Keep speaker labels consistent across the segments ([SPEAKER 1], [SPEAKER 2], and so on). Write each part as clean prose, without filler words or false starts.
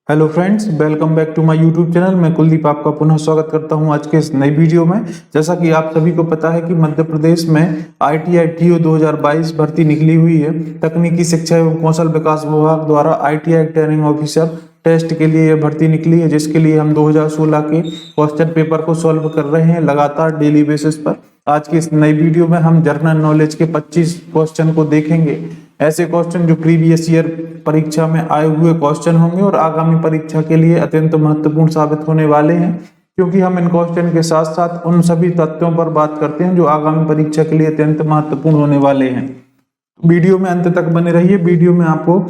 [SPEAKER 1] Hello friends, welcome back to my YouTube channel. मैं कुलदीप आपका पुनः स्वागत करता हूं आज के इस नई वीडियो में। जैसा कि आप सभी को पता है कि मध्य प्रदेश में ITI TO 2022 भर्ती निकली हुई है। तकनीकी शिक्षा एवं कौशल विकास विभाग द्वारा ITI ट्रेनिंग ऑफिसर टेस्ट के लिए यह भर्ती निकली है, जिसके लिए हम 2016 के क्वेश्चन पेपर को सॉल्व कर रहे हैं लगातार डेली बेसिस पर। आज की इस नई वीडियो में हम जनरल नॉलेज के 25 क्वेश्चन को देखेंगे। ऐसे क्वेश्चन जो प्रीवियस ईयर परीक्षा में आए हुए क्वेश्चन होंगे और आगामी परीक्षा के लिए अत्यंत महत्वपूर्ण साबित होने वाले हैं, क्योंकि हम इन क्वेश्चन के साथ साथ उन सभी तथ्यों पर बात करते हैं जो आगामी परीक्षा के लिए अत्यंत महत्वपूर्ण होने वाले हैं। वीडियो में अंत तक बने रहिए। वीडियो में आपको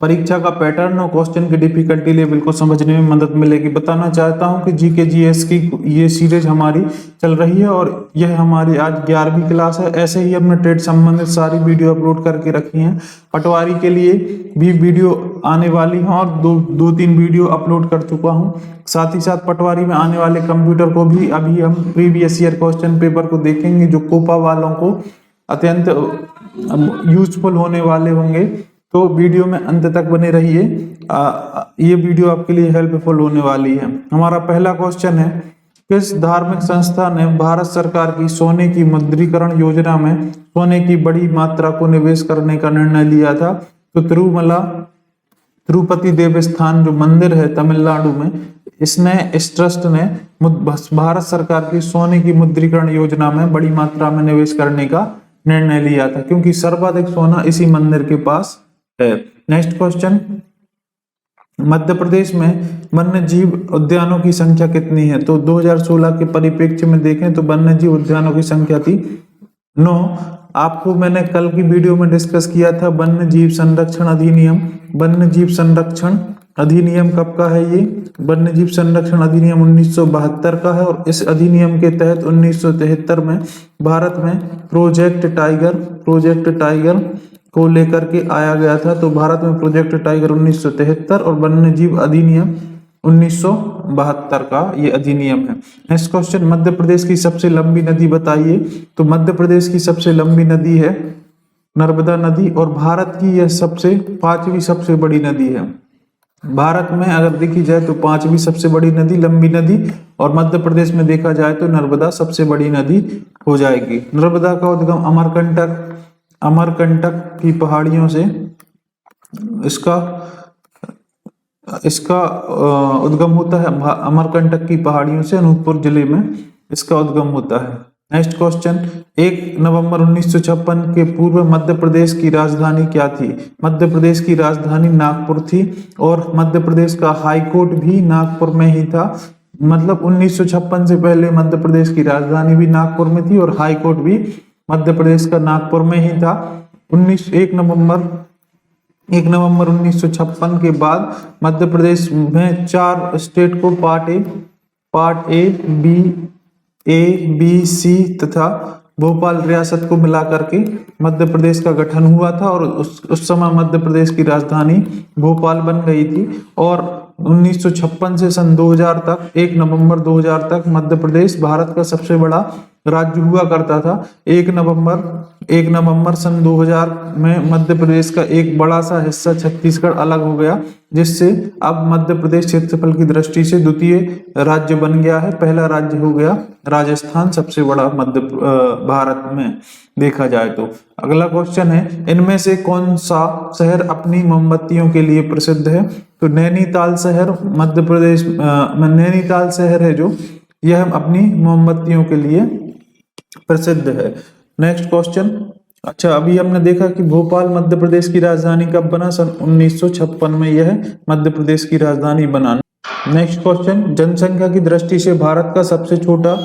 [SPEAKER 1] परीक्षा का पैटर्न और क्वेश्चन की डिफिकल्टी लेवल को समझने में मदद मिलेगी। बताना चाहता हूं कि जीके जीएस की ये सीरीज हमारी चल रही है और यह हमारी आज 11वीं क्लास है। ऐसे ही हमने ट्रेड संबंधित सारी वीडियो अपलोड करके रखी हैं। पटवारी के लिए भी वीडियो आने वाली है और दो तीन वीडियो अपलोड कर चुका हूं। साथ ही साथ पटवारी में आने वाले कंप्यूटर को भी अभी हम प्रीवियस ईयर क्वेश्चन पेपर को देखेंगे, जो कोपा वालों को अत्यंत यूजफुल होने वाले होंगे। तो वीडियो में अंत तक बने रहिए। ये वीडियो आपके लिए हेल्पफुल होने वाली है। हमारा पहला क्वेश्चन है, किस धार्मिक संस्था ने भारत सरकार की सोने की मुद्रीकरण योजना में सोने की बड़ी मात्रा को निवेश करने का निर्णय लिया था? तो तिरुपति देवस्थान जो मंदिर है तमिलनाडु में, इस ट्रस्ट ने भारत सरकार की सोने की मुद्रीकरण योजना में बड़ी मात्रा में निवेश करने का निर्णय लिया था, क्योंकि सर्वाधिक सोना इसी मंदिर के पास है। नेक्स्ट क्वेश्चन, मध्य प्रदेश में वन्य जीव उद्यानों की संख्या कितनी है? तो 2016 के परिप्रेक्ष्य में देखें तो वन्य जीव उद्यानों की संख्या थी 9। आपको मैंने कल की वीडियो में डिस्कस किया था वन्य जीव संरक्षण अधिनियम। वन्य जीव संरक्षण अधिनियम कब का है? ये वन्य जीव संरक्षण अधिनियम 1972 का है और इस अधिनियम के तहत 1973 में भारत में प्रोजेक्ट टाइगर को लेकर के आया गया था। तो भारत में प्रोजेक्ट टाइगर 1973 और वन्य जीव अधिनियम 1972 का ये अधिनियम है। नेक्स्ट क्वेश्चन, मध्य प्रदेश की सबसे लंबी नदी बताइए? तो मध्य प्रदेश की सबसे लंबी नदी है नर्मदा नदी और भारत की यह पांचवी सबसे बड़ी नदी है। भारत में अगर देखी जाए तो पांचवी सबसे बड़ी नदी लंबी नदी, और मध्य प्रदेश में देखा जाए तो नर्मदा सबसे बड़ी नदी हो जाएगी। नर्मदा का उद्गम अमरकंटक की पहाड़ियों से इसका उद्गम होता है। अमरकंटक की पहाड़ियों से अनूपपुर जिले में इसका उद्गम होता है। नेक्स्ट क्वेश्चन, 1 नवंबर 1956 के पूर्व मध्य प्रदेश की राजधानी क्या थी? मध्य प्रदेश की राजधानी नागपुर थी और मध्य प्रदेश का हाई कोर्ट भी नागपुर में ही था। मतलब 1956 से पहले मध्य प्रदेश की राजधानी भी नागपुर में थी और हाई कोर्ट भी मध्य प्रदेश का नागपुर में ही था। 1 नवंबर 1956 के बाद मध्य प्रदेश में 4 स्टेट को पार्ट ए बी सी तथा भोपाल रियासत को मिलाकर के मध्य प्रदेश का गठन हुआ था और उस समय मध्य प्रदेश की राजधानी भोपाल बन गई थी। और 1956 से सन 2000 तक 1 नवंबर 2000 तक मध्य प्रदेश भारत का सबसे बड़ा राज्य हुआ करता था। 1 नवंबर सन 2000 में मध्य प्रदेश का एक बड़ा सा हिस्सा छत्तीसगढ़ अलग हो गया, जिससे अब मध्य प्रदेश क्षेत्रफल की दृष्टि से द्वितीय राज्य बन गया है। पहला राज्य हो गया राजस्थान, सबसे बड़ा मध्य भारत में देखा जाए तो। अगला क्वेश्चन है, इनमें से कौन सा शहर अपनी मोमबत्तियों के लिए प्रसिद्ध है? तो नैनीताल शहर मध्य प्रदेश में नैनीताल शहर है जो यह अपनी मोमबत्तियों के लिए प्रसिद्ध है। नेक्स्ट क्वेश्चन, अच्छा अभी हमने देखा कि भोपाल मध्य प्रदेश की राजधानी कब बना? सन 1956 में यह मध्य प्रदेश की राजधानी बना। नेक्स्ट क्वेश्चन, जनसंख्या की दृष्टि से भारत का सबसे छोटा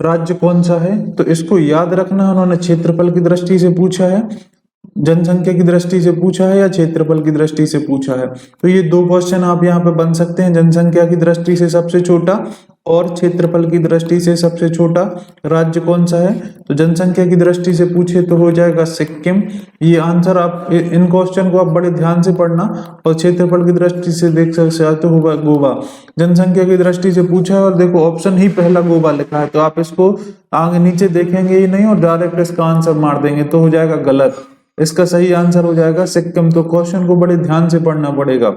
[SPEAKER 1] राज्य कौन सा है? तो इसको याद रखना, उन्होंने क्षेत्रफल की दृष्टि से पूछा है, जनसंख्या की दृष्टि से पूछा है या क्षेत्रफल की दृष्टि से पूछा है। तो ये 2 क्वेश्चन आप यहाँ पे बन सकते हैं, जनसंख्या की दृष्टि से सबसे छोटा और क्षेत्रफल की दृष्टि से सबसे छोटा राज्य कौन सा है? तो जनसंख्या की दृष्टि से पूछे तो हो जाएगा सिक्किम। ये आंसर आप इन क्वेश्चन को आप बड़े ध्यान से पढ़ना, और क्षेत्रफल की दृष्टि से देख सकते तो होगा गोवा। जनसंख्या की दृष्टि से पूछा है और देखो ऑप्शन ही पहला गोवा लिखा है, तो आप इसको आगे नीचे देखेंगे ही नहीं और डायरेक्ट इसका आंसर मार देंगे तो हो जाएगा गलत। इसका सही आंसर हो जाएगा सिक्किम। तो क्वेश्चन को बड़े ध्यान से पढ़ना पड़ेगा।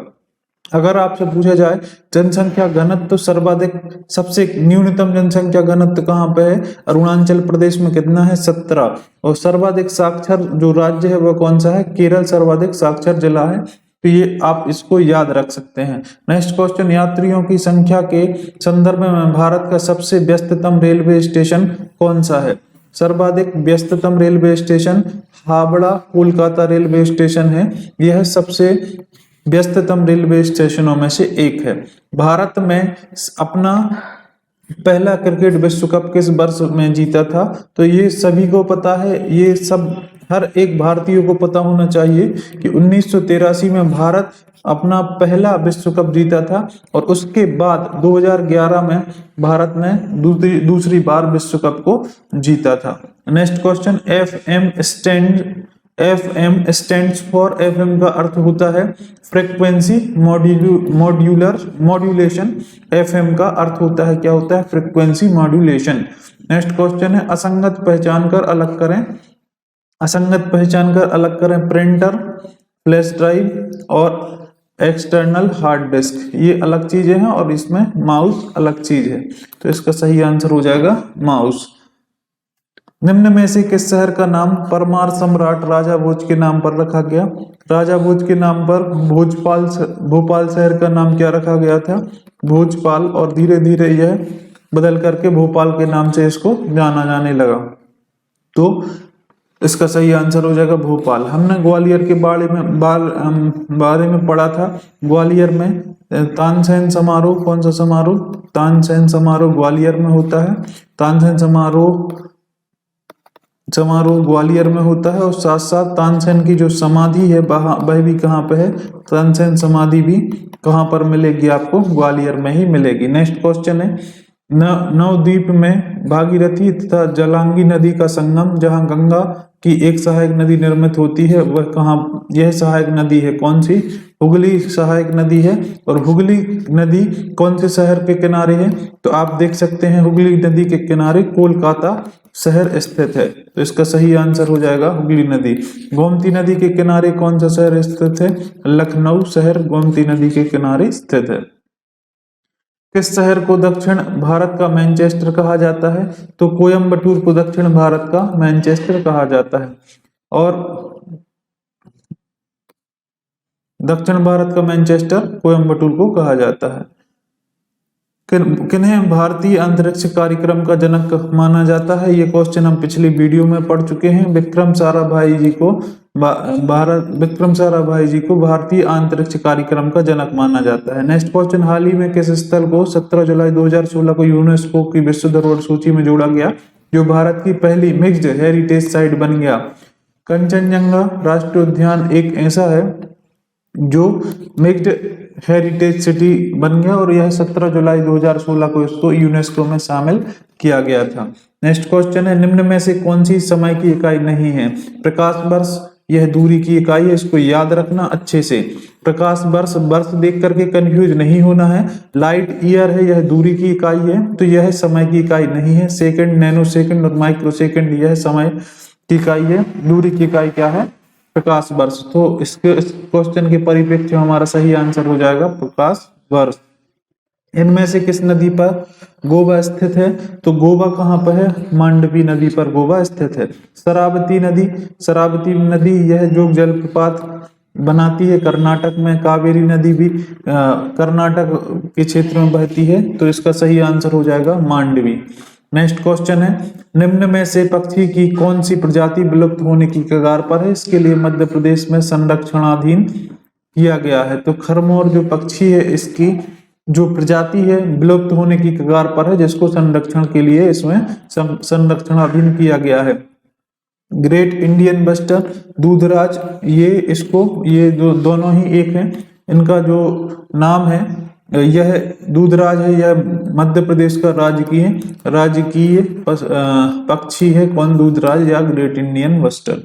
[SPEAKER 1] अगर आपसे पूछा जाए जनसंख्या घनत्व तो सर्वाधिक सबसे न्यूनतम जनसंख्या घनत्व कहाँ पे है, अरुणाचल प्रदेश में कितना है 17। और सर्वाधिक साक्षर जो राज्य है वह कौन सा है, केरल सर्वाधिक साक्षर जिला है। तो ये आप इसको याद रख सकते हैं। नेक्स्ट क्वेश्चन, यात्रियों की संख्या के संदर्भ में भारत का सबसे व्यस्ततम रेलवे स्टेशन कौन सा है। सर्वाधिक व्यस्ततम railway station Howrah Kolkata railway station है। यह सबसे व्यस्ततम रेलवे स्टेशनों में से एक है। भारत में अपना पहला क्रिकेट विश्व कप किस वर्ष में जीता था, तो ये सभी को पता है, ये सब हर एक भारतीय को पता होना चाहिए कि 1983 में भारत अपना पहला विश्व कप जीता था और उसके बाद 2011 में भारत ने दूसरी बार विश्व कप को जीता था। Next question, FM stands for, FM का अर्थ होता है फ्रीक्वेंसी मॉड्यूलेशन। FM का अर्थ होता है, क्या होता है, फ्रीक्वेंसी मॉड्यूलेशन। नेक्स्ट क्वेश्चन है, असंगत पहचान कर अलग करें, असंगत पहचान कर अलग करें प्रिंटर, फ्लैश ड्राइव और एक्सटर्नल हार्ड डिस्क, ये अलग चीजें हैं और इसमें माउस अलग चीज है। तो इसका सही आंसर हो जाएगा माउस। निम्न में से किस शहर का नाम परमार सम्राट राजा भोज के नाम पर रखा गया। राजा भोज के नाम पर भोपाल शहर का नाम क्या रखा गया था, भोजपाल, और धीरे धीरे यह बदल करके भोपाल के नाम से इसको जाना जाने लगा। तो इसका सही आंसर हो जाएगा भोपाल। हमने ग्वालियर के बारे में पढ़ा था। ग्वालियर में तानसेन समारोह, कौन सा समारोह, तानसेन समारोह ग्वालियर में होता है। तानसेन समारोह ग्वालियर में होता है और साथ साथ तानसेन की जो समाधि है वह भी कहाँ पे है, तानसेन समाधि भी कहाँ पर मिलेगी आपको, ग्वालियर में ही मिलेगी। नेक्स्ट क्वेश्चन है, नवद्वीप में भागीरथी तथा जलांगी नदी का संगम जहां गंगा की एक सहायक नदी निर्मित होती है वह कहाँ, यह सहायक नदी है कौन सी, हुगली सहायक नदी है। और हुगली नदी कौन से शहर के किनारे है, तो आप देख सकते हैं हुगली नदी के किनारे कोलकाता शहर स्थित है। तो इसका सही आंसर हो जाएगा हुगली नदी। गोमती नदी के किनारे कौन सा शहर स्थित है, लखनऊ शहर गोमती नदी के किनारे स्थित है। किस शहर को दक्षिण भारत का मैनचेस्टर कहा जाता है, तो कोयम्बटूर को दक्षिण भारत का मैनचेस्टर कहा जाता है। और दक्षिण भारत का मैनचेस्टर कोयम्बटूर को कहा जाता है। किन्हें भारतीय अंतरिक्ष कार्यक्रम का जनक माना जाता है, ये क्वेश्चन हम पिछली वीडियो में पढ़ चुके हैं। विक्रम साराभाई जी को भारतीय अंतरिक्ष कार्यक्रम का जनक माना जाता है। नेक्स्ट क्वेश्चन, हाल ही में किस स्थल को 17 जुलाई 2016 को यूनेस्को की विश्व धरोहर सूची में जोड़ा गया जो भारत की पहली मिक्स्ड हेरिटेज साइट बन गया। कंचनजंगा राष्ट्रीय उद्यान एक ऐसा है जो मिक्स्ड हेरिटेज सिटी बन गया और यह 17 जुलाई 2016 को इसको यूनेस्को में शामिल किया गया था। नेक्स्ट क्वेश्चन है, निम्न में से कौन सी समय की इकाई नहीं है, प्रकाश वर्ष, यह दूरी की इकाई है, इसको याद रखना अच्छे से। प्रकाश वर्ष, वर्ष देख करके कंफ्यूज नहीं होना है। लाइट ईयर है, यह दूरी की इकाई है, तो यह समय की इकाई नहीं है। सेकंड, नैनो सेकंड और माइक्रो सेकंड यह समय की इकाई है। दूरी की इकाई क्या है, प्रकाश वर्ष। तो इस क्वेश्चन के परिप्रेक्ष्य में हमारा सही आंसर हो जाएगा प्रकाश वर्ष। इनमें से किस नदी पर गोवा स्थित है, तो गोवा कहाँ पर है, मांडवी नदी पर गोवा स्थित है। शरावती नदी यह जो जलप्रपात बनाती है कर्नाटक में, कावेरी नदी भी कर्नाटक के क्षेत्र में बहती है, तो इसका सही आंसर हो जाएगा मांडवी। नेक्स्ट क्वेश्चन है, निम्न में से पक्षी की कौन सी प्रजाति विलुप्त होने की कगार पर है, इसके लिए मध्य प्रदेश में संरक्षणाधीन किया गया है। तो खरमोर जो पक्षी है इसकी जो प्रजाति है विलुप्त होने की कगार पर है, जिसको संरक्षण के लिए इसमें संरक्षणाधीन किया गया है। ग्रेट इंडियन बस्टर, दूधराज, ये दोनों ही एक हैं। इनका जो नाम है यह दूधराज है, यह मध्य प्रदेश का राजकीय पक्षी है। कौन, दूधराज या great Indian bustard.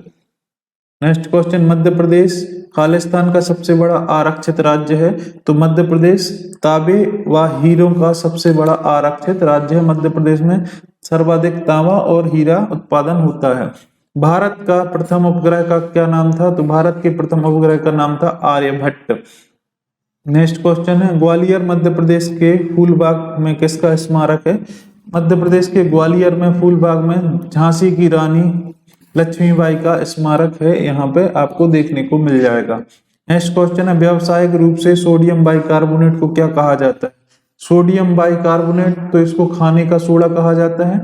[SPEAKER 1] Next question, Madhya Pradesh Khalistan का सबसे बड़ा आरक्षित राज्य है, तो मध्य प्रदेश तांबे व हीरों का सबसे बड़ा आरक्षित राज्य है। मध्य प्रदेश में सर्वाधिक तांबा और हीरा उत्पादन होता है। भारत का प्रथम उपग्रह का क्या नाम था, तो भारत के प्रथम उपग्रह का नाम था आर्यभट्ट। नेक्स्ट क्वेश्चन है, ग्वालियर मध्य प्रदेश के फूलबाग में किसका स्मारक है? मध्य प्रदेश के ग्वालियर में फूलबाग में झांसी की रानी लक्ष्मीबाई का स्मारक है, यहाँ पे आपको देखने को मिल जाएगा। नेक्स्ट क्वेश्चन है, व्यावसायिक रूप से सोडियम बाइकार्बोनेट को क्या कहा जाता है? सोडियम बाइकार्बोनेट, तो इसको खाने का सोडा कहा जाता है,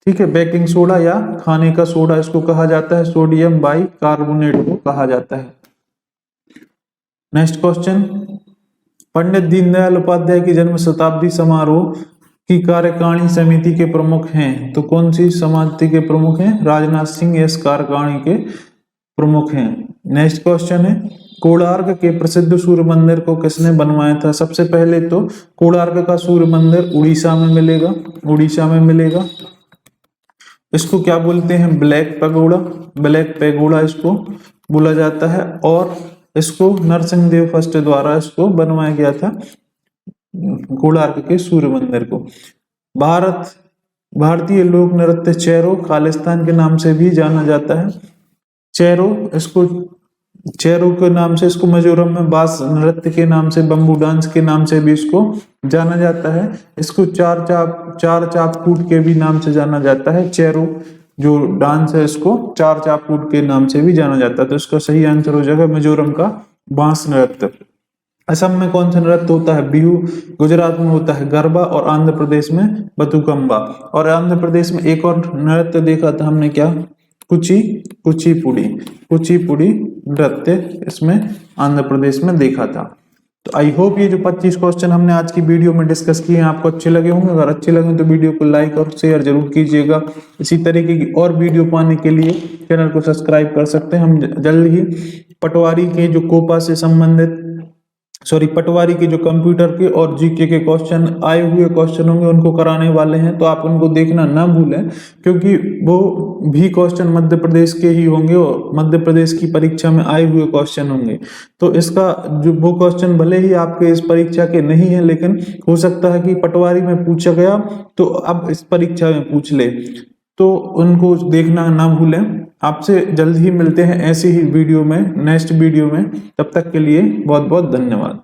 [SPEAKER 1] ठीक है, बेकिंग सोडा या खाने का सोडा इसको कहा जाता है, सोडियम बाइकार्बोनेट को कहा जाता है। नेक्स्ट क्वेश्चन, पंडित दीनदयाल उपाध्याय की जन्म शताब्दी समारोह की कार्यकारिणी समिति के प्रमुख हैं, तो कौन सी समिति के प्रमुख हैं? राजनाथ सिंह इस कार्यकारिणी के प्रमुख हैं। नेक्स्ट क्वेश्चन है, कोणार्क के प्रसिद्ध सूर्य मंदिर को किसने बनवाया था? सबसे पहले तो कोणार्क का सूर्य मंदिर उड़ीसा में मिलेगा, उड़ीसा में मिलेगा। इसको क्या बोलते हैं? ब्लैक पैगोडा, ब्लैक पैगोडा इसको बोला जाता है, और इसको नरसिंहदेव फर्स्ट द्वारा इसको बनवाया गया था, कोणार्क के सूर्य मंदिर को। भारतीय लोक नृत्य चेरो खालिस्तान के नाम से भी जाना जाता है। चेरो के नाम से इसको मिजोरम में बास नृत्य के नाम से, बम्बू डांस के नाम से भी इसको जाना जाता है। इसको चार चाप कूट के भी नाम से जाना जाता है। चेरो जो डांस है इसको चार चाप कूट के नाम से भी जाना जाता है। तो इसका सही आंसर हो जाएगा मिजोरम का बांस नृत्य। असम में कौन सा नृत्य होता है? बिहू। गुजरात में होता है गरबा, और आंध्र प्रदेश में बतुकम्बा। और आंध्र प्रदेश में एक और नृत्य देखा था हमने, क्या? कुचिपुड़ी नृत्य इसमें आंध्र प्रदेश में देखा था। तो आई होप ये जो 25 क्वेश्चन हमने आज की वीडियो में डिस्कस किए हैं आपको अच्छे लगे होंगे। अगर अच्छे लगे तो वीडियो को लाइक और शेयर जरूर कीजिएगा। इसी तरीके की और वीडियो पाने के लिए चैनल को सब्सक्राइब कर सकते हैं। हम जल्द ही पटवारी के जो कोपा से संबंधित पटवारी के जो कंप्यूटर के और जीके के क्वेश्चन आए हुए क्वेश्चन होंगे उनको कराने वाले हैं, तो आप उनको देखना ना भूलें, क्योंकि वो भी क्वेश्चन मध्य प्रदेश के ही होंगे और मध्य प्रदेश की परीक्षा में आए हुए क्वेश्चन होंगे। तो इसका जो वो क्वेश्चन भले ही आपके इस परीक्षा के नहीं है, लेकिन हो सकता है कि पटवारी में पूछा गया तो अब इस परीक्षा में पूछ ले, तो उनको देखना ना भूलें। आपसे जल्द ही मिलते हैं ऐसी ही वीडियो में, नेक्स्ट वीडियो में। तब तक के लिए बहुत बहुत धन्यवाद।